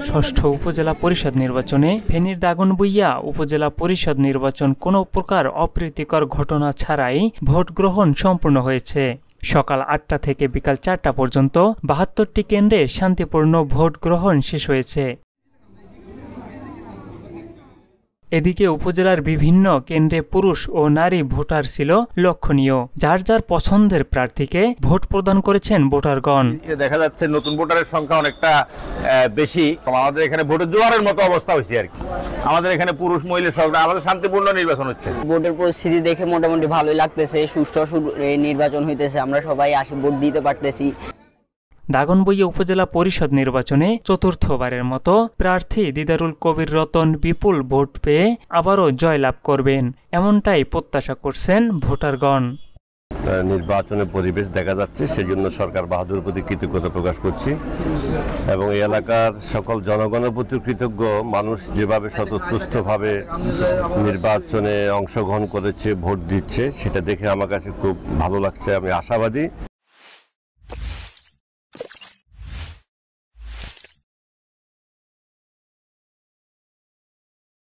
ষষ্ঠ উপজেলা পরিষদ নির্বাচনে ফেনীর দাগনভূঞা উপজেলা পরিষদ নির্বাচন কোনো প্রকার অপ্রীতিকর ঘটনা ছাড়াই ভোট গ্রহণ সম্পূর্ণ হয়েছে। সকাল ৮টা থেকে বিকাল ৪টা পর্যন্ত ৭২টি কেন্দ্রে শান্তিপূর্ণ ভোট গ্রহণ শেষ হয়েছে। এদিকে উপজেলার বিভিন্ন কেন্দ্রে পুরুষ ও নারী ভোটার ছিল লক্ষণীয়। যার যার পছন্দের প্রার্থীকে ভোট প্রদান করেছেন ভোটারগণ। দেখা যাচ্ছে নতুন ভোটারের সংখ্যা অনেকটা বেশি। আমাদের এখানে ভোটের জোয়ারের মতো অবস্থা হয়েছে আর কি। আমাদের এখানে পুরুষ মহিলা সব আমাদের শান্তিপূর্ণ নির্বাচন হচ্ছে। ভোটের পরিস্থিতি দেখে মোটামুটি ভালোই লাগতেছে, সুষ্ঠু নির্বাচন হইতেছে, আমরা সবাই আসি ভোট দিতে পারতেছি। দাগনভূঞা উপজেলা পরিষদ নির্বাচনে চতুর্থবারের মতো প্রার্থী দিদারুল কবির রতন বিপুল ভোট পেয়ে আবারও জয়লাভ করবেন, এমনটাই প্রত্যাশা করছেন ভোটারগণ। নির্বাচনের পরিবেশ দেখা যাচ্ছে, সেজন্য সরকার বাহাদুর প্রতি কৃতজ্ঞতা প্রকাশ করছি এবং এই এলাকার সকল জনগণের প্রতি কৃতজ্ঞ। মানুষ যেভাবে স্বতঃস্ফূর্তভাবে নির্বাচনে অংশগ্রহণ করেছে, ভোট দিচ্ছে, সেটা দেখে আমার কাছে খুব ভালো লাগছে। আমি আশাবাদী।